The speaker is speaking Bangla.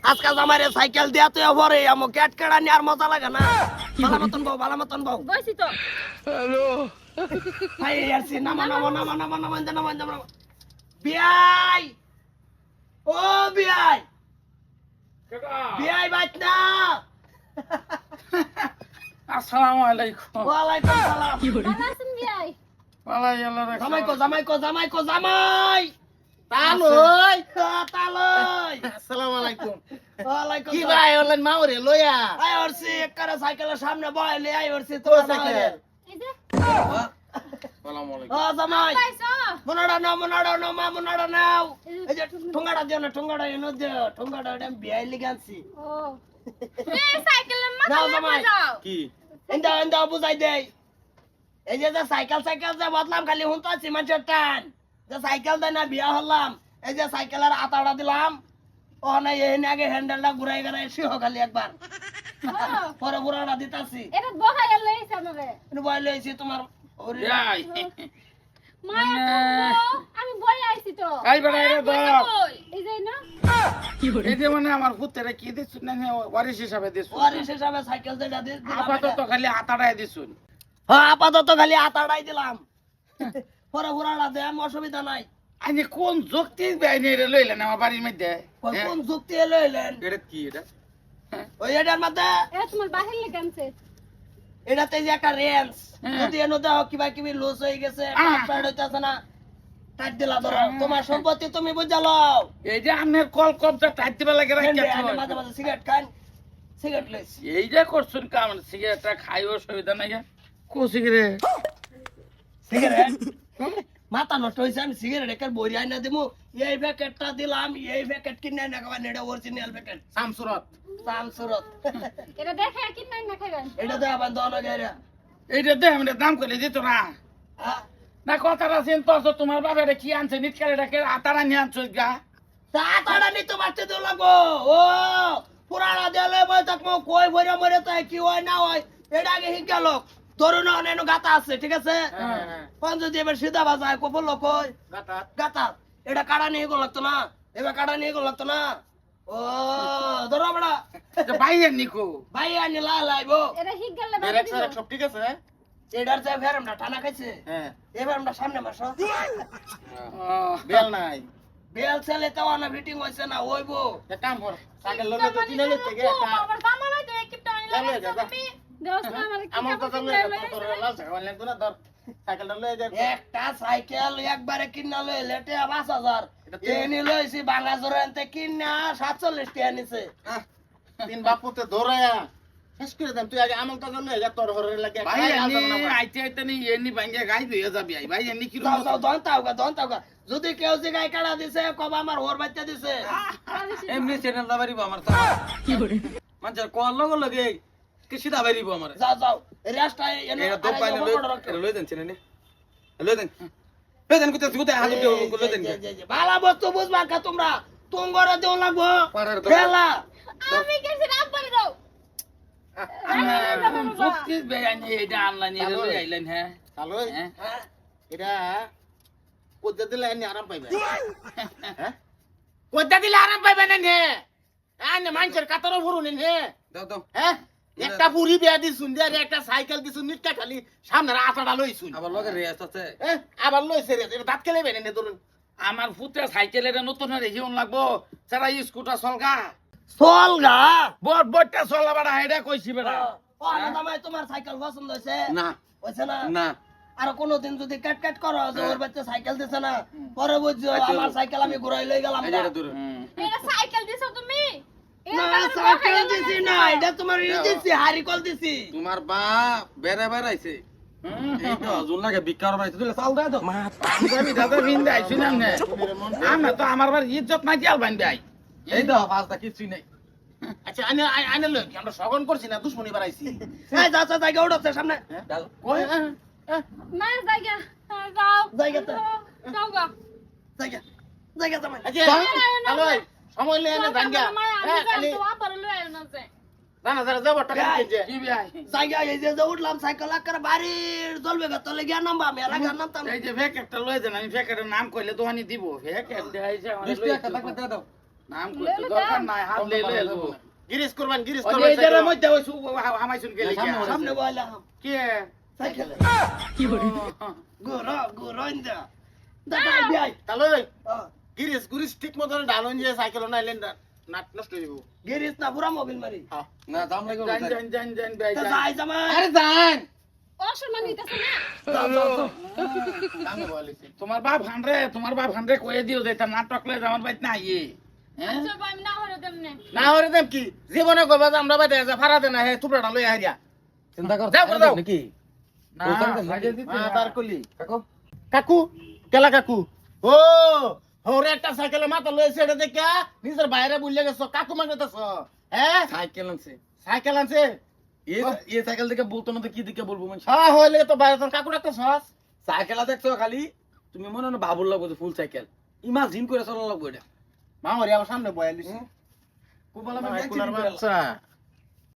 আজকাল আমার সাইকেল দিয়া তুই পরে আমার ক্যাট কেড়া নিয়ে আর মজা লাগে না। ভালো মতন বউ বসি তো হ্যালো ভাই আসছি নামা বিয়াই ও বিয়াই বিয়াই বাইত না আসসালামু আলাইকুম ওয়ালাইকুম সালাম ভালো আছেন বিয়াই ওয়ালাই আল্লাহ জামাই তালই আসসালামু আলাইকুম ওয়ালাইকুম কি ভাই অনলাইন মাওরে লইয়া আই অরছি একবারে সাইকেলের সামনে বয়লে আই অরছি তো তোর সাইকেল এই যে আসসালামু আলাইকুম ও জামাই পাইছো মনাড়া নাও এই যে ঠোঙ্গাটা দিও না ঠোঙ্গাটা এনে দিও ঠোঙ্গাটা আমি বিয়াই লিগানছি ও এই সাইকেলের নাও মাথা জামাই। যাও কি এন্দা বুঝাই দেই এই যে সাইকেল যে বদলাম খালি হুনতাছি মানুষের টান যে সাইকেল দেয় না বিয়া হলাম এই যে সাইকেলের আতাটা দিলাম ও না এই আগে হ্যান্ডেলটা ঘুরাই শিহ খালি একবার পরে বুড়াটা দিতাছি এটা বহাই লইছে আমারে বয় লইছি তোমার ওরে যাই মায়া আমি বই আইছি তো আই বেটা রে দাও এই যে না এই যে মানে আমার পুত্রে কি দিছুন না ওয়ারিশ হিসাবে দিছুন ওয়ারিশ হিসাবে সাইকেল যেটা দিলাম আপাতত খালি আতাড়াই দিছুন হ্যাঁ আপাতত খালি আতাটাই দিলাম পরে বুড়াটা দে আমি অসুবিধা নাই আনি কোন যুক্তি বাইনে রে লইলেন আমার বাড়ির মধ্যে কোন যুক্তি লইলেন এটা কি এটা ওই এটার মধ্যে এটা তোমার বাহির লেগে আনছে এটাতে যে একটা রেঞ্জ হ্যাঁ। যদি এনে দাও কিবা লুজ হয়ে গেছে পাট হইতাছে না টাইট দিলা ধরো তোমার সম্পত্তি তুমি বুঝালো এই যে আপনার কল কবজা টাইট দিবা লাগে মাঝে মাঝে সিগারেট খান সিগারেট লইছি এইটা করছুন কাম সিগারেটটা খাইও সুবিধা নাই কো সিগারেট সিগারেট মাথা নষ্ট হয়েছে আমি সিগারেট একার বই আইনা দিমু এই প্যাকেটটা দিলাম এই প্যাকেট কিনে না খাবার এটা অরিজিনাল প্যাকেট শামসুরত সামসুরত এটা দেখে কি নাই না খাইবেন এটা দে আবার দোনো গায়রা এইটা দে আমরা দাম করে দিত না না কথাটা চিন্তা তো তোমার বাবারে কি আনছে নিটকারে ডাকে আতারা নিয়ে আনছো গা তাড়াতাড়ি নিতে পারতে তো লাগো ও পুরানা দেলে বই থাকবো কই ভরে মরে তাই কি হয় না হয় এটা আগে হিং গেল ধরুন অনেক গাতা আছে ঠিক আছে পঞ্চ দিয়ে এবার সিধা বাজায় কপল লোক কই গাতা গাতা এটা কাটা নিয়ে গেল লাগতো না এবার কাটা নিয়ে গেল লাগতো না ও ধরো বড়া বাইরে নিকো ভাই আনি লাইবো এটা হিগ গেলে ব্রেক স্যার সব ঠিক আছে এটার যে ফের আমরা টানা খাইছে হ্যাঁ এবার আমরা সামনে মাস বেল নাই বেল ছেলে তো না ফিটিং হইছে না ওইবো এক কাম কর সাইকেল ললে তো কিনে নিতে গে একটা আমার জামা নাই তো একটু আনি চলে লাগছে যা তুমি দোস না আমার কি আমার তো কাপড় চলে কিনতে তোর লইছে? লাল ছাগল লাগতো না ধর সাইকেল ললে যা একটা সাইকেল একবারে কিনা লই লেটে ৫,০০০ এটা তো- এনি লইছি বাংলা জোরান্তে কিনা ৪৭ টাকা নিছে তিন বাপুতে ধরায়া শেষ করে দেন তুই আগে আমল তো ললে যা তোর ঘরে লাগে ভাই আইতে আইতে নি এনি ভাঙ্গে গাই দিয়ে যাবি ভাই এনি কি যাও যাও দন তাওগা যদি কেউ যে গাই কাটা দিছে কবা আমার ওর বাচ্চা দিছে এমনি চ্যানেল দাবারিব আমার তা কি করে মানুষের কল লগে কি সিধা বাইরিব আমার যাও রেস্ট এনে এটা তো পাইলে লই দেন চ্যানেল লই দেন কুতে কুতে হাত লই দেন ভালো বস্তু বুঝবা কা তোমরা তোমরা দেও লাগবো পাড়ার তো- খেলা আমি গেছি রাব্বারে দাও যুক্তি বেআইনি এটা আনলাম এটা লই আইলেন হ্যাঁ চালু হ্যাঁ এটা কোদ্দা দিলে এনে আরাম পাইবে হ্যাঁ কোথা দিলে আরাম পাইবেন না নে আনে মানুষের কাতারও ভরুন নে দাও দাও হ্যাঁ একটা পুরি বিয়া দিছুন দে একটা সাইকেল দিছুন নিটকা খালি সামনে আটাটা লইছুন আবার লগে রেস আছে হ্যাঁ আবার লইছে রে এটা দাঁত কেলে বেনে ধরুন আমার পুত্রে সাইকেলের নতুন রেজিওন লাগবো সারা স্কুটার চলগা চলগা বড়টা চলা বাড়া এটা কইছি বেড়া ও আনাদামাই তোমার সাইকেল পছন্দ হইছে না হইছে না না আর কোনদিন যদি কাট কাট করো যে ওর বাচ্চা সাইকেল দিছে না পরে বুঝছো আচ্ছা। আমার সাইকেল আমি ঘুরাই লই গেলাম এই না। যে দূর এটা সাইকেল দিছো তুমি না সাইকেল দিছি না এটা তোমার ই দিছি হারিকল দিছি তোমার বাপ বেড়ে বেড়াইছে এই তো জুন লাগে বিকার বাড়াইছে তুই চাল দাও তো আমি দাদা ভিন্দে আইছি না নে আমরা তো আমার বার ইজ্জত নাই দিয়াল বান ভাই এই তো পাঁচটা কিছুই নাই আচ্ছা আনে আনে লই আমরা সগন করছি না দুশ্মনী বাড়াইছি এই যাও যাও জায়গা উঠছে সামনে দাও কই না জায়গা যাও জায়গাতে। যাও গা জায়গা জায়গা জামাই আচ্ছা হ্যালো সময় লই এনে ভাঙ্গা হ্যাঁ খালি না দাঁড়া যাবো টাকা দিতে কি ভাই জায়গা এই যে উঠলাম সাইকেল করে বাড়ির জ্বলবে গা তলে গিয়া নামবা আমি এলাকার নামতাম এই যে ফেক একটা লই দেন আমি ফেকের নাম কইলে দোহানি দিব ফেক দেখাইছে আমার 20 টাকা থাকলে দাও নাম করতে দরকার নাই হাত লেলে এলবো গিরিশ করবেন গিরিশ ওই করবেন এদের মধ্যে ওই হামাইছুন গেলে কি সামনে বইলাম কে সাইকেল গোর ইন্দা দাদা বিয়াই তাহলে গিরিশ গুরিশ ঠিক মতন ঢালুন যে সাইকেল নাইলেন নাট নষ্ট হয়ে যাবো গেরিস না পুরা মোবিল মারি না দাম লাগবে জান জান জান ভাই তা জান যাই জামাই আরে জান অসম্মান হইতাছে না আমি বলেছি তোমার বাপ হানরে কয়ে দিও যে তার নাটক লয়ে আমার বাইত না ইয়ে হ্যাঁ আচ্ছা ভাই আমি না হরে দেমনে না হরে দেম কি জীবনে কইবা যে আমরা বাইতে যা ফারা দেনা হে টুকরাটা লই আইয়া চিন্তা কর যাও করে দাও। নাকি না ওখানকার লাগে দিতে হ্যাঁ তার কলি কাকু কাকু কেলা কাকু ও হরে একটা সাইকেলে মাথা লইছে এটা দেখা নিজের বাইরে বুঝলে গেছো কাকু মাগতেছ হ্যাঁ সাইকেল আনছে সাইকেল আনছে এই সাইকেল থেকে বলতো না তো কি দিকে বলবো মানুষ হ্যাঁ হইলে তো বাইরে তোর কাকু রাখতেছ সাইকেল দেখছো খালি তুমি মনে হয় বাবুর লাগবো ফুল সাইকেল ইমাজিন করে চলা লাগবো এটা মা হরে আমার সামনে বয়ালিস কুবালা কুলার বাচ্চা